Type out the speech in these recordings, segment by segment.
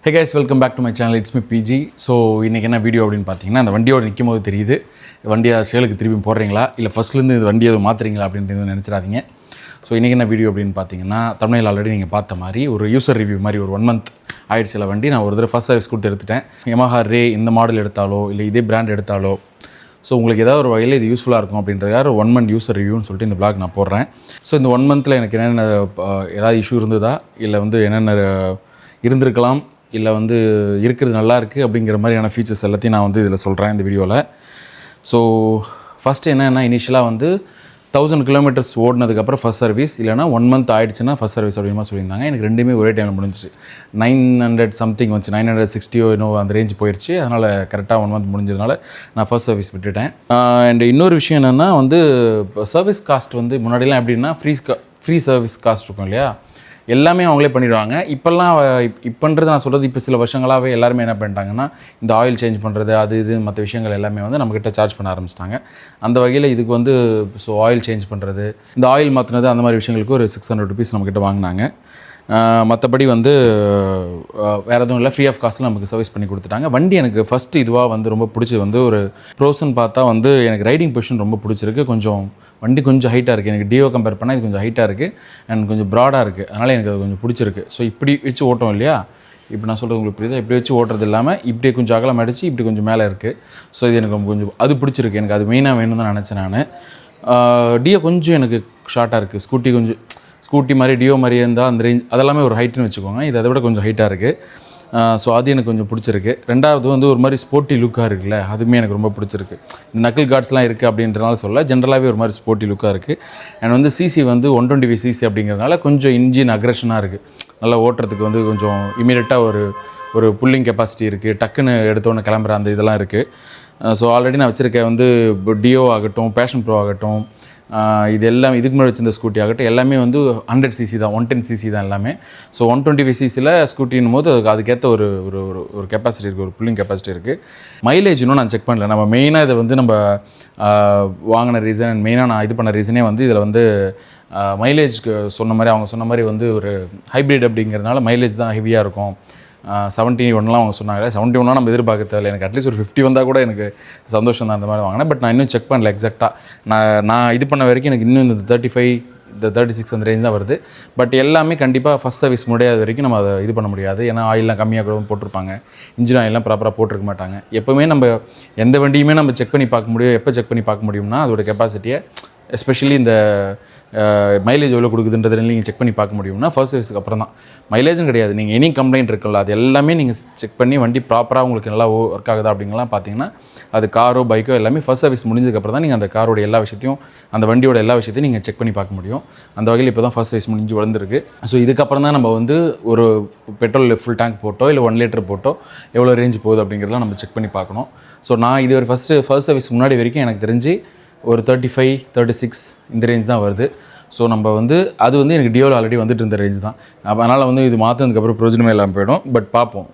Hey guys, welcome back to my channel. It's me PG. So இன்றைக்கி என்ன video அப்படின்னு பார்த்தீங்கன்னா, அந்த வண்டியோடு நிற்கும் போது தெரியுது வண்டியை சேலுக்கு திரும்பி போடுறீங்களா இல்லை ஃபஸ்ட்லேருந்து இது வண்டியை மாற்றுறீங்களா அப்படின்றது நினச்சிடாதீங்க. ஸோ இன்றைக்கி என்ன வீடியோ அப்படின்னு பார்த்தீங்கன்னா, தமிழில் ஆல்ரெடி நீங்கள் பார்த்த மாதிரி ஒரு யூசர் ரிவ்யூ மாதிரி ஒரு 1 month ஆயிடுச்சு. சில வண்டி நான் ஒரு தடவை ஃபஸ்ட் சர்வீஸ் கொடுத்து எடுத்துட்டேன். Yamaha Ray இந்த மாடல் எடுத்தாலோ இல்லை இதே பிராண்ட் எடுத்தாலோ ஸோ உங்களுக்கு ஏதாவது ஒரு வகையில் இது யூஸ்ஃபுல்லாக இருக்கும் அப்படின்றதுக்காக ஒரு 1 month யூசர் ரிவ்யூன்னு சொல்லிட்டு இந்த vlog நான் போடுறேன். ஸோ இந்த 1 monthல் எனக்கு என்னென்ன ஏதாவது இஷ்யூ இருந்ததா இல்லை என்னென்ன இருந்திருக்கலாம் இல்லை இருக்கிறது நல்லா இருக்குது அப்படிங்கிற மாதிரியான ஃபீச்சர்ஸ் எல்லாத்தையும் நான் இதில் சொல்கிறேன் இந்த வீடியோவில். ஸோ ஃபஸ்ட்டு என்னென்னா, இனிஷியலாக 1000 kilometers ஓடினதுக்கப்புறம் ஃபஸ்ட் சர்வீஸ், இல்லைனா 1 month ஆகிடுச்சுன்னா ஃபஸ்ட் சர்வீஸ் அப்படிமா சொல்லியிருந்தாங்க. எனக்கு ரெண்டுமே ஒரே டைமில் முடிஞ்சிச்சு. 900 something வந்துச்சு, 960 அந்த ரேஞ்ச் போயிடுச்சு. அதனால் கரெக்டாக 1 month முடிஞ்சதுனால நான் ஃபஸ்ட் சர்வீஸ் விட்டுட்டேன். அண்ட் இன்னொரு விஷயம் என்னென்னா, சர்வீஸ் காஸ்ட் முன்னாடிலாம் எப்படின்னா ஃப்ரீ சர்வீஸ் காஸ்ட் இருக்கும் இல்லையா, எல்லாமே அவங்களே பண்ணிடுவாங்க. இப்போன்றது நான் சொல்கிறது, இப்போ சில வருஷங்களாகவே எல்லாருமே என்ன பண்ணிட்டாங்கன்னா, இந்த ஆயில் சேஞ்ச் பண்ணுறது அது இது மற்ற விஷயங்கள் எல்லாமே நம்மக்கிட்ட சார்ஜ் பண்ண ஆரம்பிச்சிட்டாங்க. அந்த வகையில் இதுக்கு ஸோ ஆயில் சேஞ்ச் பண்ணுறது, இந்த ஆயில் மாற்றினது, அந்த மாதிரி விஷயங்களுக்கு ஒரு 600 rupees நம்மக்கிட்ட வாங்கினாங்க. மற்றபடி வேறு எதுவும் இல்லை, ஃப்ரீ ஆஃப் காஸ்ட்டில் நமக்கு சர்வீஸ் பண்ணி கொடுத்துட்டாங்க. வண்டி எனக்கு ஃபஸ்ட்டு இதுவாக ரொம்ப பிடிச்சது ஒரு ப்ரோஸ்ன்னு பார்த்தா எனக்கு ரைடிங் பொசிஷன் ரொம்ப பிடிச்சிருக்கு. வண்டி கொஞ்சம் ஹைட்டாக இருக்குது. எனக்கு டியோ கம்பேர் பண்ணால் இது கொஞ்சம் ஹைட்டாக இருக்குது அண்ட் கொஞ்சம் ப்ராடாக இருக்குது. அதனால் எனக்கு அது கொஞ்சம் பிடிச்சிருக்கு. ஸோ இப்படி வச்சு ஓட்டம் இல்லையா, இப்போ நான் சொல்கிறது உங்களுக்கு புரியுதா, இப்படி வச்சு ஓட்டுறது இல்லாமல் இப்படியே கொஞ்சம் அகலம் அடித்து இப்படி கொஞ்சம் மேலே இருக்குது. ஸோ இது எனக்கு கொஞ்சம் அது பிடிச்சிருக்கு. எனக்கு அது மெயினாக வேணும்னு தான் நினச்சேன் நான். டியோ கொஞ்சம் எனக்கு ஷார்ட்டாக இருக்குது. ஸ்கூட்டி மாதிரி டியோ மாதிரி இருந்தால் அந்த ரேஞ்ச் அதெல்லாமே ஒரு ஹைட்டுன்னு வச்சுக்கோங்க. இது அதை விட கொஞ்சம் ஹைட்டாக இருக்குது. ஸோ அது எனக்கு கொஞ்சம் பிடிச்சிருக்கு. ரெண்டாவது ஒரு மாதிரி ஸ்போர்ட்டி லுக்காக இருக்குல்ல, அதுவுமே எனக்கு ரொம்ப பிடிச்சிருக்கு. இந்த நக்கிள் கார்ட்ஸ்லாம் இருக்குது அப்படின்றனால சொல்ல, ஜென்ரலாகவே ஒரு மாதிரி ஸ்போர்ட்டி லுக்காக இருக்குது. அண்ட் சிசி 125 cc அப்படிங்கிறதுனால கொஞ்சம் இன்ஜின் அக்ரெஷனாக இருக்குது. நல்லா ஓட்டுறதுக்கு கொஞ்சம் இமீடியட்டாக ஒரு புல்லிங் கெப்பாசிட்டி இருக்குது. டக்குன்னு எடுத்தோன்னு கிளம்புற அந்த இதெல்லாம் இருக்குது. ஸோ ஆல்ரெடி நான் வச்சுருக்கேன் டியோ ஆகட்டும், பேஷன் ப்ரோ ஆகட்டும், இது எல்லாம் இதுக்கு முன்னாடி வச்சிருந்த ஸ்கூட்டி ஆகட்டும், எல்லாமே 100 cc தான், 110 cc தான் எல்லாமே. ஸோ 125 ccயில் ஸ்கூட்டின் போது அதுக்கேற்ற ஒரு கெப்பாசிட்டி இருக்குது, ஒரு புல்லிங் கெப்பாசிட்டி இருக்குது. மைலேஜ் இன்னும் நான் செக் பண்ணல. நம்ம மெயினாக இதை நம்ம வாங்கின ரீசன் அண்ட் மெயினாக நான் இது பண்ண ரீசனே இதில் மைலேஜ்க்கு சொன்ன மாதிரி அவங்க சொன்ன மாதிரி ஒரு ஹைப்ரிட் அப்படிங்கிறதுனால மைலேஜ் தான் ஹெவியாக இருக்கும். 71 அவங்க சொன்னாங்க. 71 நம்ம எதிர்பார்க்க தேவையில்லை. எனக்கு அட்லீஸ்ட் ஒரு 50 வந்தால் கூட எனக்கு சந்தோஷம் தான். அந்த மாதிரி வாங்கினேன். பட் நான் இன்னும் செக் பண்ணல எக்ஸாக்டாக. நான் இது பண்ண வரைக்கும் எனக்கு இன்னும் இந்த 35 இந்த 36 அந்த ரேஞ்ச் தான் வருது. பட் எல்லாமே கண்டிப்பாக ஃபஸ்ட் சர்வீஸ் முடியாத வரைக்கும் நம்ம அதை இது பண்ண முடியாது. ஏன்னா ஆயிலெலாம் கம்மியாக கூட போட்டிருப்பாங்க, இன்ஜின் ஆயிலெலாம் ப்ராப்பராக போட்டிருக்க மாட்டாங்க. எப்போவுமே நம்ம எந்த வண்டியுமே நம்ம செக் பண்ணி பார்க்க முடியும். எப்போ செக் பண்ணி பார்க்க முடியும்னா அதோட கெப்பாசிட்டியை, எஸ்பெஷலி இந்த மைலேஜ் எவ்வளோ கொடுக்குதுன்றது நீங்கள் செக் பண்ணி பார்க்க முடியும்னா ஃபர்ஸ்ட் சர்வீஸுக்கு அப்புறம் தான். மைலேஜும் கிடையாது, நீங்கள் எனி கம்ப்ளைண்ட் இருக்குல்ல, அது எல்லாமே நீங்கள் செக் பண்ணி வண்டி ப்ராப்பராக உங்களுக்கு நல்லா ஒர்க் ஆகுதா அப்படிங்கலாம் பார்த்தீங்கன்னா, அது காரோ பைக்கோ எல்லாமே ஃபர்ஸ்ட் சர்வீஸ் முடிஞ்சதுக்கப்புறம் தான் நீங்கள் அந்த காரோட எல்லா விஷயத்தையும், அந்த வண்டியோட எல்லா விஷயத்தையும் நீங்கள் செக் பண்ணி பார்க்க முடியும். அந்த வகையில் இப்போ தான் ஃபர்ஸ்ட் சர்வீஸ் முடிஞ்சு வளர்ந்துருக்கு. ஸோ இதுக்கப்புறம் தான் நம்ம ஒரு பெட்ரோல் ஃபுல் டேங்க் போட்டோ இல்லை 1 liter போட்டோ எவ்வளோ ரேஞ்ச் போகுது அப்படிங்கிறதெல்லாம் நம்ம செக் பண்ணி பார்க்கணும். ஸோ நான் இது ஒரு ஃபர்ஸ்ட் சர்வீஸ் முன்னாடி வரைக்கும் எனக்கு தெரிஞ்சு ஒரு 35, 36 இந்த ரேஞ்ச் தான் வருது. ஸோ நம்ம அது எனக்கு டியோவில் ஆல்ரெடி வந்துட்டு இருந்த ரேஞ்ச் தான். அதனால் இது மாற்றினதுக்கப்புறம் பிரயோஜனமே இல்லாமல் போயிடும். பட் பார்ப்போம்.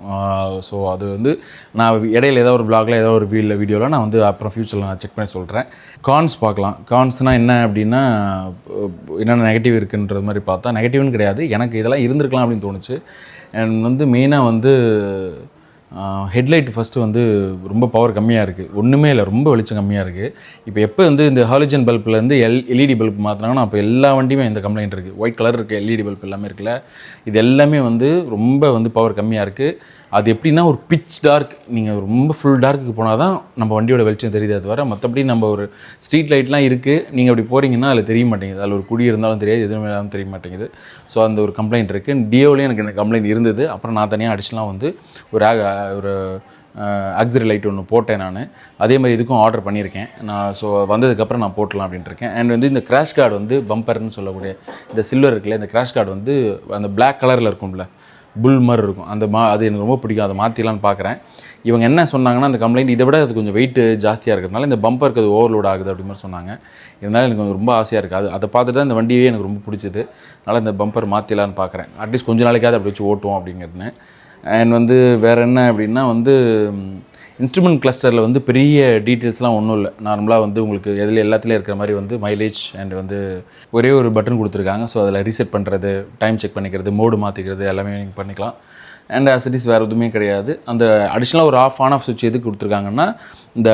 ஸோ அது நான் இடையில ஏதாவது ஒரு vlogல ஏதாவது ஒரு வீடியோவில் நான் அப்புறம் ஃப்யூச்சரில் நான் செக் பண்ணி சொல்கிறேன். கான்ஸ் பார்க்கலாம். கான்ஸ்னால் என்ன அப்படின்னா, என்னென்ன நெகட்டிவ் இருக்குன்றது மாதிரி பார்த்தா, நெகட்டிவ்னு கிடையாது, எனக்கு இதெல்லாம் இருந்திருக்கலாம் அப்படின்னு தோணுச்சு. அண்ட் மெயினாக ஹெட்லைட் ஃபஸ்ட்டு ரொம்ப பவர் கம்மியாக இருக்குது. ஒன்றுமே இல்லை, ரொம்ப வெளிச்சம் கம்மியாக இருக்குது. இப்போ எப்போ இந்த ஹாலஜன் பல்ப்லேருந்து எல்இடி பல்ப் மாற்றினாங்கன்னா, அப்போ எல்லா வண்டியுமே இந்த கம்ப்ளைண்ட் இருக்குது. ஒயிட் கலர் இருக்குது, எல்இடி பல்ப் எல்லாமே இருக்குல்ல, இது எல்லாமே ரொம்ப பவர் கம்மியாக இருக்குது. அது எப்படின்னா, ஒரு பிச் டார்க், நீங்கள் ரொம்ப ஃபுல் டார்க்குக்கு போனால் தான் நம்ம வண்டியோட வெளிச்சம் தெரியுது. அது வர மற்றபடி நம்ம ஒரு ஸ்ட்ரீட் லைட்லாம் இருக்குது, நீங்கள் அப்படி போகிறீங்கன்னா அதில் தெரிய மாட்டேங்குது. அதில் ஒரு குடி இருந்தாலும் தெரியாது, எதுவும் இல்லாமல் தெரிய மாட்டேங்குது. ஸோ அந்த ஒரு கம்ப்ளைண்ட் இருக்குது. டியோவிலையும் எனக்கு இந்த கம்ப்ளைண்ட் இருந்தது. அப்புறம் நான் தனியாக அடிச்சுலாம் ஒரு ஆக்சிலரி லைட் ஒன்று போட்டேன் நான். அதே மாதிரி இதுக்கும் ஆர்டர் பண்ணியிருக்கேன் நான். ஸோ வந்ததுக்கப்புறம் நான் போட்டலாம் அப்படின்ட்டு இருக்கேன். அண்ட் இந்த கிராஷ் கார்டு பம்பர்னு சொல்லக்கூடிய இந்த சில்வர் இருக்குல்ல, இந்த கிராஷ் கார்டு அந்த பிளாக் கலரில் இருக்கும்ல, புல் மாதிரி இருக்கும். அது எனக்கு ரொம்ப பிடிக்கும். அதை மாற்றிடலான்னு பார்க்குறேன். இவங்க என்ன சொன்னாங்கன்னா, அந்த கம்ப்ளைண்ட் இதை விட அது கொஞ்சம் வெயிட் ஜாஸ்தியாக இருக்கிறதுனால இந்த பம்பருக்கு அது ஓவர்லோட் ஆகுது அப்படி மாதிரி சொன்னாங்க. இருந்தாலும் எனக்கு ரொம்ப ஆசையாக இருக்குது. அதை பார்த்துட்டு தான் இந்த வண்டியே எனக்கு ரொம்ப பிடிச்சது. அதனால் இந்த பம்பர் மாற்றிடலான்னு பார்க்குறேன். அட்லீஸ்ட் கொஞ்சம் நாளைக்காவது அப்படி வச்சு ஓட்டுவோம் அப்படிங்கிறதுன்னு. அண்ட் வேறு என்ன அப்படின்னா, இன்ஸ்ட்ருமெண்ட் கிளஸ்டரில் பெரிய டீட்டெயில்ஸ்லாம் ஒன்றும் இல்லை. நார்மலாக உங்களுக்கு எதில் எல்லாத்துலேயும் இருக்கிற மாதிரி மைலேஜ் அண்ட் ஒரே ஒரு பட்டன் கொடுத்துருக்காங்க. ஸோ அதில் ரீசெட் பண்ணுறது, டைம் செக் பண்ணிக்கிறது, மோடு மாற்றிக்கிறது எல்லாமே நீங்கள் பண்ணிக்கலாம். அண்ட் ஆஸ் இட் இஸ் வேறு எதுவுமே கிடையாது. அந்த அடிஷ்னலாக ஒரு ஆன் ஆஃப் சுவிட்ச் எதுக்கு கொடுத்துருக்காங்கன்னா, இந்த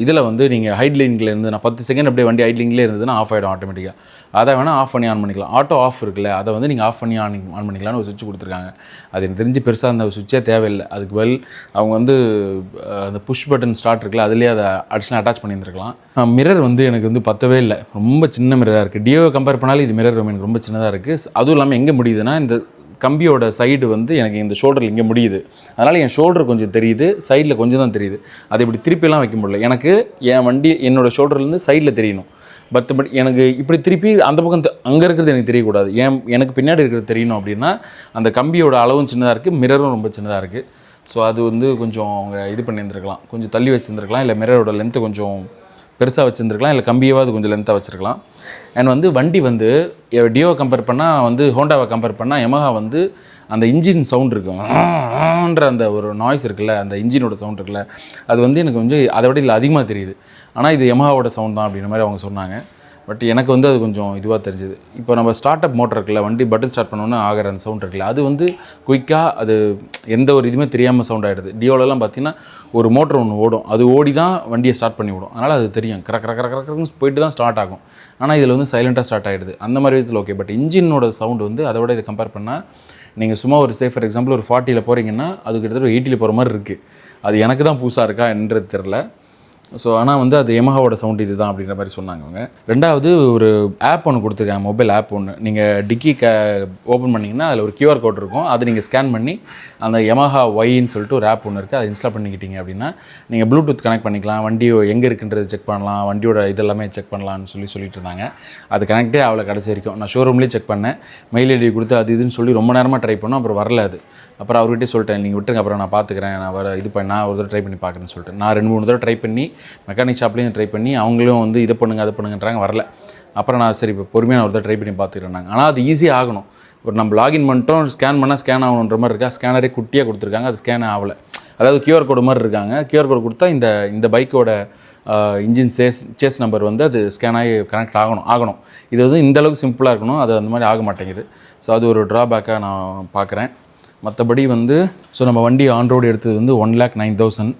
இதில் வந்து நீங்கள் ஹைட்லிங்கில் இருந்து நான் 10 செகண்ட் அப்படியே வண்டி ஹைட்லிங்லேயே இருந்ததுன்னா ஆஃப் ஆகிடும் ஆட்டோமேட்டிக்காக. அதை வேணால் ஆஃப் பண்ணி ஆன் பண்ணிக்கலாம். ஆட்டோ ஆஃப் இருக்குல்ல, அதை வந்து நீங்கள் ஆஃப் பண்ணி ஆன் பண்ணிக்கலாம்னு ஒரு சுவிட்ச் கொடுத்துருக்காங்க. அது எனக்கு தெரிஞ்சு பெருசாக அந்த சுவிட்சே தேவையில்லை. அதுக்கு பதில் அவங்க வந்து அந்த புஷ் பட்டன் ஸ்டார்ட் இருக்குல்ல, அதுலேயே அதை அடிஷ்னலாக அட்டாச் பண்ணியிருந்துருக்கலாம். மிரர் வந்து எனக்கு வந்து பத்தவே இல்லை, ரொம்ப சின்ன மிரராக இருக்குது. டியோவை கம்பேர் பண்ணாலும் இது மிரர் எனக்கு ரொம்ப சின்னதாக இருக்குது. அதுவும் இல்லாமல் எங்கே முடியுதுன்னா, இந்த கம்பியோட சைடு வந்து எனக்கு இந்த ஷோல்டரில் இங்கே முடியுது. அதனால் என் ஷோல்டர் கொஞ்சம் தெரியுது, சைடில் கொஞ்சம் தான் தெரியுது. அதை இப்படி திருப்பிலாம் வைக்க முடியல. எனக்கு என் வண்டி என்னோடய ஷோல்டர்லேருந்து சைடில் தெரியணும். பட் எனக்கு இப்படி திருப்பி அந்த பக்கம் அங்கே இருக்கிறது எனக்கு தெரியக்கூடாது. எனக்கு பின்னாடி இருக்கிறது தெரியணும் அப்படின்னா அந்த கம்பியோட அளவும் சின்னதாக இருக்குது, மிரரும் ரொம்ப சின்னதாக இருக்குது. ஸோ அது வந்து கொஞ்சம் அவங்க இது பண்ணியிருந்துருக்கலாம், கொஞ்சம் தள்ளி வச்சுருந்துருக்கலாம், இல்லை மிரரோட லென்த்து கொஞ்சம் பெருசாக வச்சுருந்துருக்கலாம், இல்லை கம்பியாவது கொஞ்சம் லென்த்தாக வச்சுருக்கலாம். அண்ட் வந்து வண்டி வந்து டியோவை கம்பேர் பண்ணால் வந்து ஹோண்டாவை கம்பேர் பண்ணால் யமஹா வந்து அந்த இன்ஜின் சவுண்ட் இருக்குன்ற அந்த ஒரு நாய்ஸ் இருக்குல்ல, அந்த இன்ஜினோட சவுண்ட் இருக்குல்ல, அது வந்து எனக்கு கொஞ்சம் அதை விட இதில் அதிகமாக தெரியுது. ஆனால் இது யமஹாவோட சவுண்ட் தான் அப்படின்ற மாதிரி அவங்க சொன்னாங்க. பட் எனக்கு வந்து அது கொஞ்சம் இதுவாக தெரிஞ்சுது. இப்போ நம்ம ஸ்டார்ட் அப் மோட்டர் இருக்குல்ல, வண்டி பட்டன் ஸ்டார்ட் பண்ணோன்னே ஆகிற அந்த சவுண்ட் இருக்குல்ல, அது வந்து குயிக்காக அது எந்த ஒரு இதுவுமே தெரியாமல் சவுண்ட் ஆகிடுது. டியோலலாம் பார்த்திங்கன்னா ஒரு மோட்டர் ஒன்று ஓடும், அது ஓடி தான் வண்டியை ஸ்டார்ட் பண்ணி விடும். அதனால் அது தெரியும், கரக்கன்னு போயிட்டு தான் ஸ்டார்ட் ஆகும். ஆனால் இதில் வந்து சைலண்ட்டாக ஸ்டார்ட் ஆகிடுது. அந்த மாதிரி விதத்தில் ஓகே. பட் இன்ஜினோட சவுண்டு வந்து அதை விட இதை கம்பேர் பண்ணால், நீங்கள் சும்மா ஒரு ஃபார் எக்ஸாம்பிள் ஒரு 40ல் போகிறீங்கன்னா அது கிட்டத்தட்ட ஒரு 80ல் போகிற மாதிரி இருக்குது. அது எனக்கு தான் புதுசாக இருக்கா என்றது தெரில. ஸோ ஆனால் வந்து அது யமஹாவோட சவுண்ட் இது தான் அப்படின்ற மாதிரி சொன்னாங்க அவங்க. ரெண்டாவது ஒரு ஆப் ஒன்று கொடுத்துருக்காங்க, மொபைல் ஆப் ஒன்று. நீங்கள் டிக்கி ஓப்பன் பண்ணிங்கன்னா அதில் ஒரு QR கோட் இருக்கும். அதை நீங்கள் ஸ்கேன் பண்ணி அந்த யமஹா ஒய்ன்னு சொல்லிட்டு ஒரு ஆப் ஒன்று இருக்குது, அதை இன்ஸ்டால் பண்ணிக்கிட்டீங்க அப்படின்னா நீங்கள் ப்ளூடூத் கனெக்ட் பண்ணிக்கலாம், வண்டி எங்கே இருக்குன்றது செக் பண்ணலாம், வண்டியோட இதெல்லாமே செக் பண்ணலான்னு சொல்லிட்டு இருந்தாங்க. அது கனெக்டே ஆகலை கடைசி வரைக்கும். நான் ஷோரூம்லேயே செக் பண்ணேன், மெயில் ஐடி கொடுத்து அது இதுன்னு சொல்லி ரொம்ப நேரமாக ட்ரை பண்ணோம். அப்புறம் வரல அது. அப்புறம் அவர்கிட்டே சொல்லிட்டேன், நீங்கள் விட்டுருங்க, அப்புறம் நான் பார்த்துக்கிறேன், நான் நான் ஒரு தடவை ட்ரை பண்ணி பார்க்குறேன்னு சொல்லிட்டு நான் 2-3 தடவை ட்ரை பண்ணி மெக்கானிக் ஷாப்லேயும் ட்ரை பண்ணி அவங்களும் வந்து இதை பண்ணுங்க அதை பண்ணுங்கன்றாங்க, வரல. அப்புறம் நான் சரி இப்போ பொறுமையாக நான் ஒரு தடவை ட்ரை பண்ணி பார்த்துக்கிறேன். ஆனால் அது ஈஸியாக ஆகணும். ஒரு நம்ம லாகின் பண்ணிட்டோம், ஸ்கேன் பண்ணால் ஸ்கேன் ஆகணுன்ற மாதிரி இருக்கா. ஸ்கேனரே குட்டியாக கொடுத்துருக்காங்க, அது ஸ்கேன் ஆகலை. அதாவது QR கோடு மாதிரி இருக்காங்க. QR கோடு கொடுத்தா இந்த பைக்கோட இன்ஜின் சேஸ் நம்பர் வந்து அது ஸ்கேன் ஆகி கனெக்ட் ஆகணும். இது வந்து இந்தளவுக்கு சிம்பிளாக இருக்கணும், அது அந்த மாதிரி ஆக மாட்டேங்குது. ஸோ அது ஒரு ட்ராபேக்காக நான் பார்க்குறேன். மற்றபடி வந்து ஸோ நம்ம வண்டி ஆன்ரோடு எடுத்தது வந்து 1,09,000.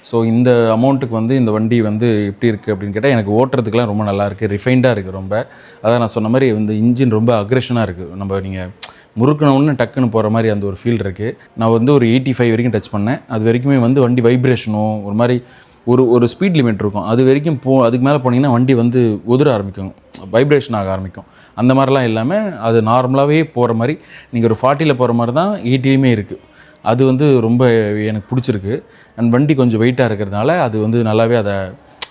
ஸோ இந்த அமௌண்ட்டுக்கு வந்து இந்த வண்டி வந்து எப்படி இருக்குது அப்படின்னு கேட்டால், எனக்கு ஓட்டுறதுக்குலாம் ரொம்ப நல்லாயிருக்கு, ரிஃபைண்டாக இருக்குது ரொம்ப. அதான் நான் சொன்ன மாதிரி இந்த இன்ஜின் ரொம்ப அக்ரெஷனாக இருக்குது. நம்ம நீங்கள் முறுக்கணுன்னு டக்குன்னு போகிற மாதிரி அந்த ஒரு ஃபீல் இருக்குது. நான் வந்து ஒரு 85 வரைக்கும் டச் பண்ணேன். அது வரைக்குமே வந்து வண்டி வைப்ரேஷனும் ஒரு மாதிரி ஒரு ஸ்பீட் லிமிட் இருக்கும், அது வரைக்கும் அதுக்கு மேலே போனீங்கன்னா வண்டி வந்து உதிர ஆரம்பிக்கும், வைப்ரேஷன் ஆக ஆரம்பிக்கும். அந்த மாதிரிலாம் இல்லாமல் அது நார்மலாகவே போகிற மாதிரி, நீங்கள் ஒரு 40ல் போகிற மாதிரி தான் 80லுமே இருக்குது. அது வந்து ரொம்ப எனக்கு பிடிச்சிருக்கு. அண்ட் வண்டி கொஞ்சம் வெயிட்டாக இருக்கிறதுனால அது வந்து நல்லாவே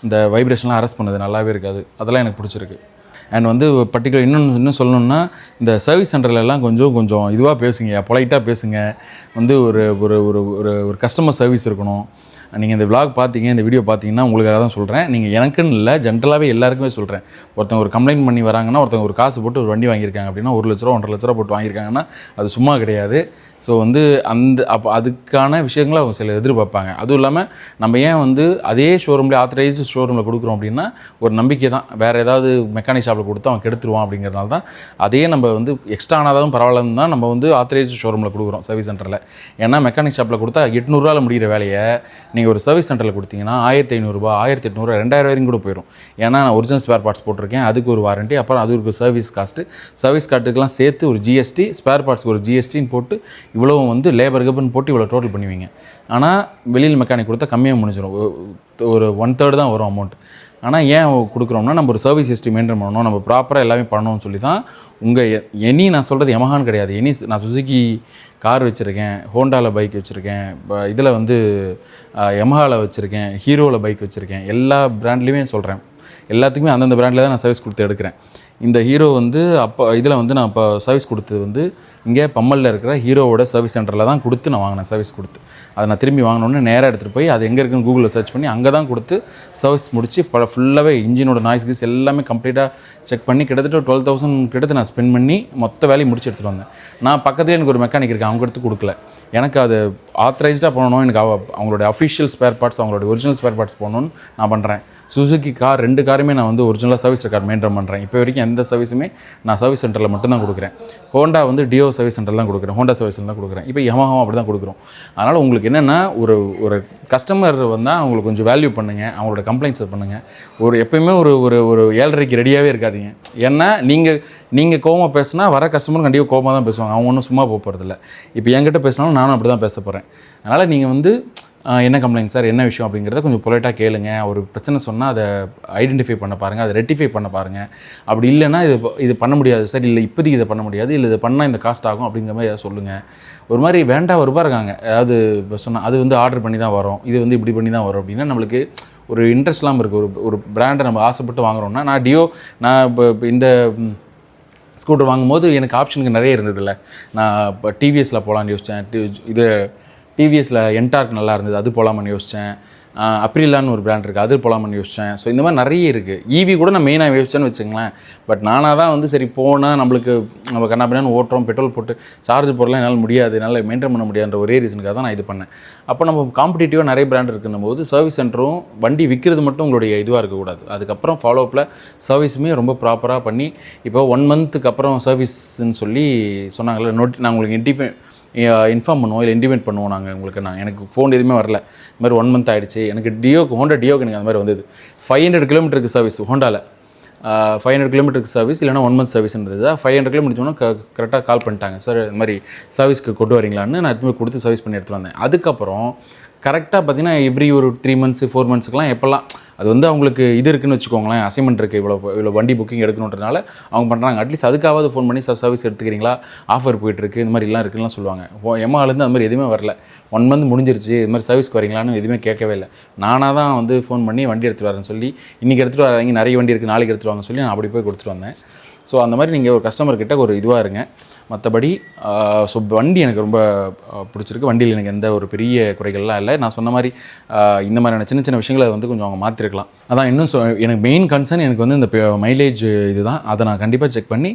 இந்த வைப்ரேஷன்லாம் அரெஸ்ட் பண்ணுது, நல்லாவே இருக்காது. அதெல்லாம் எனக்கு பிடிச்சிருக்கு. அண்ட் வந்து பர்டிகுலர் இன்னும் சொல்லணுன்னா, இந்த சர்வீஸ் சென்டர்லலாம் கொஞ்சம் இதுவாக பேசுங்க, பொலைட்டாக பேசுங்க. வந்து ஒரு கஸ்டமர் சர்வீஸ் இருக்கணும். நீங்கள் இந்த விளாக் பார்த்தீங்க, இந்த வீடியோ பார்த்தீங்கன்னா உங்களுக்காக தான் சொல்கிறேன். நீங்கள் எனக்குன்னு இல்லை, ஜென்ரலாகவே எல்லாருக்குமே சொல்கிறேன். ஒருத்தவங்க ஒரு கம்ப்ளைண்ட் பண்ணி வராங்கன்னா, ஒருத்தவங்க ஒரு காசு போட்டு ஒரு வண்டி வாங்கியிருக்காங்க அப்படின்னா, 1 லட்ச ரூபா 1.5 லட்ச ரூபா போட்டு வாங்கியிருக்காங்கன்னா அது சும்மா கிடையாது. ஸோ வந்து அதுக்கான விஷயங்களை அவங்க சில எதிர்பார்ப்பாங்க. அதுவும் இல்லாமல் நம்ம ஏன் வந்து அதே ஷோரூம்லேயே ஆத்தரைஸ்டு ஷோரூமில் கொடுக்குறோம் அப்படின்னா, ஒரு நம்பிக்கை தான். வேறு ஏதாவது மெக்கானிக் ஷாப்பில் கொடுத்து அவன் கெடுத்துருவான் அப்படிங்கிறதுனால தான் அதையே நம்ம வந்து எக்ஸ்ட்ரா ஆனாலும் பரவாயில்லன்னு தான் நம்ம வந்து ஆத்தரைஸ்டு ஷோரூமில் கொடுக்குறோம் சர்வீஸ் சென்டரில். ஏன்னா மெக்கானிக் ஷாப்பில் கொடுத்தா 800 ரூபாயில் முடிகிற வேலையை நீங்கள் ஒரு சர்வீஸ் சென்டரில் கொடுத்தீங்கன்னா 1,500 ரூபா 1,800 2,000 வரைக்கும் கூட போயிடும். ஏன்னா நான் ஒரிஜினல் ஸ்பேர் பார்ட்ஸ் போட்டிருக்கேன், அதுக்கு ஒரு வாரண்ட்டி, அப்புறம் அதுக்கு ஒரு சர்வீஸ் கார்ட்டுக்கெலாம் சேர்த்து ஒரு GST, ஸ்பேர் பார்ட்ஸ்க்கு ஒரு GSTன்னு போட்டு இவ்வளோ வந்து லேபர் கப்புன்னு போட்டு இவ்வளோ டோட்டல் பண்ணுவீங்க. ஆனால் வெளியில் மெக்கானிக் கொடுத்தா கம்மியாக முடிஞ்சிடும், ஒரு 1/3 தான் வரும் அமௌண்ட். ஆனால் ஏன் கொடுக்குறோம்னா, நம்ம ஒரு சர்வீஸ் ஹிஸ்ட்ரி மெயின்டைன் பண்ணணும், நம்ம ப்ராப்பராக எல்லாமே பண்ணணும்னு சொல்லி தான். நான் சொல்கிறது யமஹான்னு கிடையாது, நான் சுசுகி கார் வச்சுருக்கேன், ஹோண்டாவில் பைக் வச்சுருக்கேன், இதில் வந்து யமஹாவில் வச்சுருக்கேன், ஹீரோவில் பைக் வச்சுருக்கேன். எல்லா பிராண்ட்லேயுமே சொல்கிறேன், எல்லாத்துக்குமே அந்தந்த பிராண்டில் தான் நான் சர்வீஸ் கொடுத்து எடுக்கிறேன். இந்த ஹீரோ வந்து இதில் வந்து நான் இப்போ சர்வீஸ் கொடுத்தது வந்து இங்கே பம்மலில் இருக்கிற ஹீரோவோட சர்வீஸ் சென்டரில் தான் கொடுத்து நான் வாங்கினேன் சர்வீஸ் கொடுத்து. அதை நான் திரும்பி வாங்கினோன்னே நேராக எடுத்துகிட்டு போய் அது எங்கே இருக்குன்னு கூகுளில் சர்ச் பண்ணி அங்கே தான் கொடுத்து சர்வீஸ் முடித்து ஃபுல்லாகவே இன்ஜினோட நாய்ஸ் கீஸ் எல்லாமே கம்ப்ளீட்டாக செக் பண்ணி கிட்டத்தட்ட 12,000 கிட்டத்தட்ட நான் ஸ்பெண்ட் பண்ணி மொத்த வேலையை முடிச்சு எடுத்துகிட்டு வந்தேன். நான் பக்கத்துலேயே எனக்கு ஒரு மெக்கானிக் இருக்குது, அவங்க எடுத்து கொடுக்கல. எனக்கு அது ஆத்தரைஸ்டாக பண்ணணும், எனக்கு அவங்களோட அஃபிஷியல் ஸ்பேர் பார்ட்ஸ், அவங்களோட ஒரிஜினல் ஸ்பேர் பார்ட்ஸ் போகணுன்னு நான் பண்ணுறேன். சுசுகி கார் 2 காருமே நான் வந்து ஒரிஜினலாக சர்வீஸ் ரெக்கார்ட் மெயின்டைன் பண்ணுறேன். இப்போ வரைக்கும் எந்த சர்வீஸுமே நான் சர்வீஸ் சென்டரில் மட்டும் தான் கொடுக்குறேன். ஹோண்டா வந்து டியோ சர்வீஸ் சென்டர் தான் கொடுக்குறேன், ஹோண்டா சர்வீஸ் தான் கொடுக்குறேன். இப்போ யமஹா அப்படி தான் கொடுக்குறோம். அதனால் உங்களுக்கு என்னென்னா ஒரு கஸ்டமர் வந்தால் அவங்களுக்கு கொஞ்சம் வேல்யூ பண்ணுங்கள், அவங்களோட கம்ப்ளைண்ட்ஸை பண்ணுங்கள். எப்போயுமே ஒரு 7:30க்கு ரெடியாகவே இருக்காதீங்க. ஏன்னா நீங்கள் கோவமாக பேசினா வர கஸ்டமரும் கண்டிப்பாக கோவமாக தான் பேசுவாங்க, அவங்க ஒன்றும் சும்மா போகிறதில்ல. இப்போ என்கிட்ட பேசினாலும் நானும் அப்படி தான் பேச போகிறேன். அதனால் நீங்கள் வந்து என்ன கம்ப்ளைண்ட் சார், என்ன விஷயம் அப்படிங்கிறத கொஞ்சம் பொலைட்டாக கேளுங்க. ஒரு பிரச்சனை சொன்னால் அதை ஐடென்டிஃபை பண்ண பாருங்கள், அதை ரெட்டிஃபை பண்ண பாருங்கள். அப்படி இல்லைன்னா இது பண்ண முடியாது சார், இல்லை இப்போதைக்கு இதை பண்ண முடியாது, இல்லை இதை பண்ணால் இந்த காஸ்ட் ஆகும் அப்படிங்கிற மாதிரி ஏதாவது சொல்லுங்கள். ஒரு மாதிரி வேண்டாம் ஒரு ரூபா இருக்காங்க, அதாவது இப்போ சொன்னால் அது வந்து ஆர்டர் பண்ணி தான் வரும், இது வந்து இப்படி பண்ணி தான் வரும் அப்படின்னா நம்மளுக்கு ஒரு இன்ட்ரெஸ்ட் இல்லாமல் இருக்குது. ஒரு பிராண்டை நம்ம ஆசைப்பட்டு வாங்குறோம்னா, நான் இப்போ இந்த ஸ்கூட்டர் வாங்கும்போது எனக்கு ஆப்ஷனுக்கு நிறைய இருந்ததில்ல. நான் இப்போ டிவிஎஸில் போகலான்னு யோசித்தேன், டிவிஎஸில் என்டார்க் நல்லா இருந்தது, அது போகலாமான்னு யோசித்தேன். அப்ரிலான்னு ஒரு பிராண்ட் இருக்குது, அது போகலாமான்னு யோசித்தேன். ஸோ இந்த மாதிரி நிறைய இருக்குது. ஈவி கூட நான் மெயினாக யோசிச்சேன்னு வச்சுங்களேன். பட் நானாக தான் வந்து சரி போனால் நம்ம கண்ணாபின்னான்னு ஓட்டுறோம், பெட்ரோல் போட்டு சார்ஜ் போடலாம் என்னால் முடியாது, என்னால் மெயின்டைன் பண்ண முடியாதுன்ற ஒரே ரீசனுக்காக தான் நான் இது பண்ணேன். அப்போ நம்ம காம்படிட்டிவாக நிறைய பிராண்ட் இருக்குன்னும் போது சர்வீஸ் சென்டரும் வண்டி விற்கிறது மட்டும் உங்களுடைய இதுவாக இருக்கக்கூடாது. அதுக்கப்புறம் ஃபாலோஅப்பில் சர்வீஸுமே ரொம்ப ப்ராப்பராக பண்ணி, இப்போ 1 மந்த்துக்கு அப்புறம் சர்வீஸ்ன்னு சொல்லி சொன்னாங்கல்ல, நான் உங்களுக்கு இன்ஃபார்ம் பண்ணுவோம், இல்லை இன்டிமேட் பண்ணுவோம். எனக்கு ஃபோன் எதுவுமே வரல. இந்த மாதிரி 1 மந்த் ஆகிடுச்சு. எனக்கு ஹோண்டா டியோக்கு எனக்கு அந்த மாதிரி வந்தது. 500 கிலோமீட்டருக்கு சர்வீஸ் ஹோண்டாவில், 500 கிலோமீட்டருக்கு சர்வீஸ், இல்லைனா 1 மந்த் சர்வீஸ்ன்றது. 500 கிலோமீட்டர் கரெக்டாக கால் பண்ணிட்டாங்க, சார் இந்த மாதிரி சர்வீஸ்க்கு கொண்டு வரீங்களான்னு. நான் எடுத்து கொடுத்து சர்வீஸ் பண்ணி எடுத்துகிட்டு வந்தேன். அதுக்கப்புறம் கரெக்டாக பார்த்தீங்கன்னா எவ்ரி ஒரு 3 மந்த்ஸ் 4 மந்த்ஸ்க்குலாம் எப்போல்லாம் அது வந்து அவங்களுக்கு இது இருக்குதுன்னு வச்சுக்கோங்களேன், அசைன்மெண்ட் இருக்குது, இவ்வளோ வண்டி புக்கிங் எடுக்கணுன்றனால அவங்க பண்ணுறாங்க. அட்லீஸ்ட் அதுக்காவது ஃபோன் பண்ணி சார் சர்வீஸ் எடுத்துக்கிறீங்களா, ஆஃபர் போயிட்டுருக்கு, இந்த மாதிரிலாம் இருக்குதுலாம் சொல்லுவாங்க. எம்மாலேருந்து அது மாதிரி எதுவுமே வரல. 1 மந்த் முடிஞ்சிருச்சு, இது மாதிரி சர்வீஸ்க்கு வரீங்களான்னு எதுவுமே கேட்கவே இல்லை. நானாக தான் வந்து ஃபோன் பண்ணி வண்டி எடுத்துகிட்டு வரேன்னு சொல்லி, இன்றைக்கி எடுத்துகிட்டு வராங்க, நிறைய வண்டி இருக்குது, நாளைக்கு எடுத்துகிட்டு வாங்க சொல்லி நான் அப்படி போய் கொடுத்துட்டு வந்தேன். ஸோ அந்த மாதிரி நீங்கள் ஒரு கஸ்டமர்கிட்ட ஒரு இதுவாக இருங்க. மற்றபடி ஸோ வண்டி எனக்கு ரொம்ப பிடிச்சிருக்கு. வண்டியில் எனக்கு எந்த ஒரு பெரிய குறைகள்லாம் இல்லை. நான் சொன்ன மாதிரி இந்த மாதிரியான சின்ன சின்ன விஷயங்களை வந்து கொஞ்சம் அவங்க மாற்றிருக்கலாம். அதான் இன்னும் எனக்கு மெயின் கன்சர்ன் எனக்கு வந்து இந்த மைலேஜ் இதுதான். அதை நான் கண்டிப்பாக செக் பண்ணி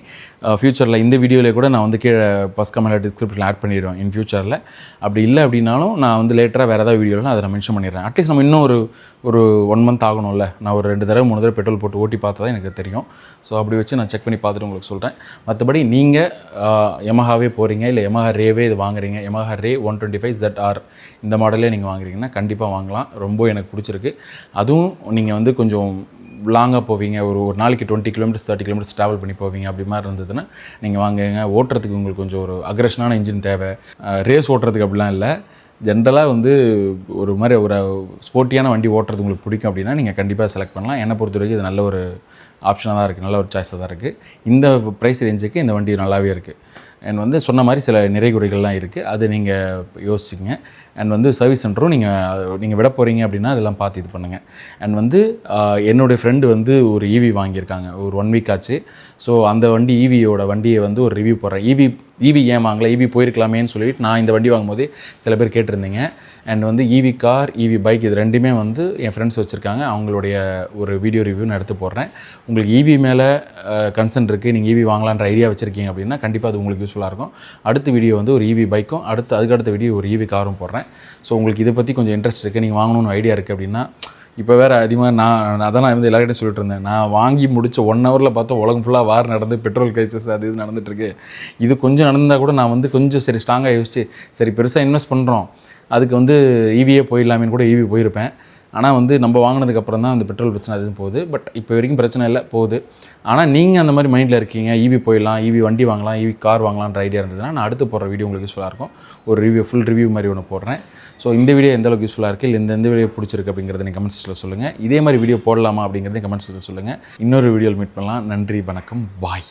ஃப்யூச்சரில் இந்த வீடியோவில் கூட நான் வந்து கீழே ஃபர்ஸ்ட் கமெண்ட்டில் டிஸ்கிரிப்ஷனில் ஆட் பண்ணிடுவேன் இன் ஃப்யூச்சரில். அப்படி இல்லை அப்படின்னாலும் நான் வந்து லேட்டராக வேறு ஏதாவது வீடியோவில் அதை நான் மென்ஷன் பண்ணிடுறேன். அட்லீஸ்ட் நம்ம இன்னும் ஒரு 1 மந்த் ஆகணும்ல. நான் ஒரு 2 தடவை 3 தடவை பெட்ரோல் போட்டு ஓட்டி பார்த்தா தான் எனக்கு தெரியும். ஸோ அப்படி வச்சு நான் செக் பண்ணி பார்த்துட்டு உங்களுக்கு சொல்கிறேன். மற்றபடி நீங்கள் யமஹாவே போகிறீங்க, இல்லை யமஹா ரேவே இது வாங்குறீங்க, யமஹா ரே 125ZR இந்த மாடலே நீங்கள் வாங்குறீங்கன்னா கண்டிப்பாக வாங்கலாம். ரொம்ப எனக்கு பிடிச்சிருக்கு. அதுவும் நீங்கள் வந்து கொஞ்சம் லாங்காக போவீங்க, ஒரு நாளைக்கு 20 கிலோமீட்டர்ஸ் 30 கிலோமீட்டர்ஸ் ட்ராவல் பண்ணி போவீங்க, அப்படி மாதிரி இருந்ததுன்னா நீங்கள் வாங்குங்க. ஓட்டுறதுக்கு உங்களுக்கு கொஞ்சம் ஒரு அக்ரெஷனான இன்ஜின் தேவை. ரேஸ் ஓட்டுறதுக்கு அப்படிலாம் இல்லை, ஜென்ரலாக வந்து ஒரு மாதிரி ஒரு ஸ்போர்ட்டியான வண்டி ஓட்டுறது உங்களுக்கு பிடிக்கும் அப்படின்னா நீங்கள் கண்டிப்பாக செலக்ட் பண்ணலாம். என்னை பொறுத்த வரைக்கும் இது நல்ல ஒரு ஆப்ஷனாக தான் இருக்குது, நல்ல ஒரு சாய்ஸாக தான் இருக்குது. இந்த ப்ரைஸ் ரேஞ்சுக்கு இந்த வண்டி நல்லாவே இருக்குது. அண்ட் வந்து சொன்ன மாதிரி சில நிறை குறைகள்லாம் இருக்குது, அது நீங்கள் யோசிச்சுங்க. அண்ட் வந்து சர்வீஸ் சென்டரும் நீங்கள் விட போகிறீங்க அப்படின்னா அதெல்லாம் பார்த்து இது பண்ணுங்கள். அண்ட் வந்து என்னுடைய ஃப்ரெண்டு வந்து ஒரு ஈவி வாங்கியிருக்காங்க, ஒரு 1 வீக் ஆச்சு. ஸோ அந்த வண்டியை வந்து ஒரு ரிவ்யூ போடுறேன். ஈவி ஏன் வாங்கலை, ஈவி போயிருக்கலாமேன்னு சொல்லிட்டு நான் இந்த வண்டி வாங்கும்போது சில பேர் கேட்டிருந்தீங்க. அண்ட் வந்து ஈவி கார், ஈவி பைக் இது ரெண்டுமே வந்து என் ஃப்ரெண்ட்ஸ் வச்சுருக்காங்க. அவங்களுடைய ஒரு வீடியோ ரிவ்யூ நான் எடுத்து போடுறேன். உங்களுக்கு ஈவி மேலே கன்சர்ன் இருக்குது, நீங்கள் ஈவி வாங்கலான்ற ஐடியா வச்சுருக்கீங்க அப்படின்னா கண்டிப்பாக அது உங்களுக்கு யூஸ்ஃபுல்லாக இருக்கும். அடுத்த வீடியோ வந்து ஒரு ஈவி பைக்கும், அதுக்கடுத்த வீடியோ ஒரு ஈவி காரும் போடுறேன். ஸோ உங்களுக்கு இதை பற்றி கொஞ்சம் இன்ட்ரெஸ்ட் இருக்குது, நீங்கள் வாங்கணும்னு ஐடியா இருக்குது அப்படின்னா, இப்போ வேறு அதிகமாக நான் வந்து எல்லார்கிட்டையும் சொல்லிட்டு இருந்தேன், நான் வாங்கி முடித்த 1 ஹவரில் பார்த்தா உலகம் ஃபுல்லாக வார் நடந்து பெட்ரோல் க்ரைசிஸ் அது இது நடந்துகிட்ருக்கு. இது கொஞ்சம் நடந்தால் கூட நான் வந்து கொஞ்சம் சரி ஸ்ட்ராங்காக யோசிச்சு சரி பெருசாக இன்வெஸ்ட் பண்ணுறோம், அதுக்கு வந்து ஈவியே போயிடலாமேன்னு கூட ஈவி போயிருப்பேன். ஆனால் வந்து நம்ம வாங்கினதுக்கப்புறம் தான் அந்த பெட்ரோல் பிரச்சனை அதுவும் போகுது. பட் இப்போ வரைக்கும் பிரச்சனை இல்லை, போகுது. ஆனால் நீங்கள் அந்த மாதிரி மைண்டில் இருக்கீங்க, ஈவி போயிடலாம், ஈவி வண்டி வாங்கலாம், ஈவி கார் வாங்கலான்ற ஐடியா இருந்ததுன்னா நான் அடுத்து போடுற வீடியோ உங்களுக்கு யூஸ்ஃபுல்லாக இருக்கும். ஒரு ஃபுல் ரிவ்யூ மாதிரி ஒன்று போடுறேன். ஸோ இந்த வீடியோ எந்த அளவுக்கு யூஸ்ஃபுல்லாக இருக்குது, இல்லை எந்த வீடியோ பிடிச்சிருக்கு அப்படிங்கிறத நீங்கள் கமெண்ட் செக்ஷனில் சொல்லுங்கள். இதே மாதிரி வீடியோ போடலாமா அப்படிங்கிறத கமெண்ட் செக்ஷனில் சொல்லுங்கள். இன்னொரு வீடியோவில் மீட் பண்ணலாம். நன்றி, வணக்கம், பாய்.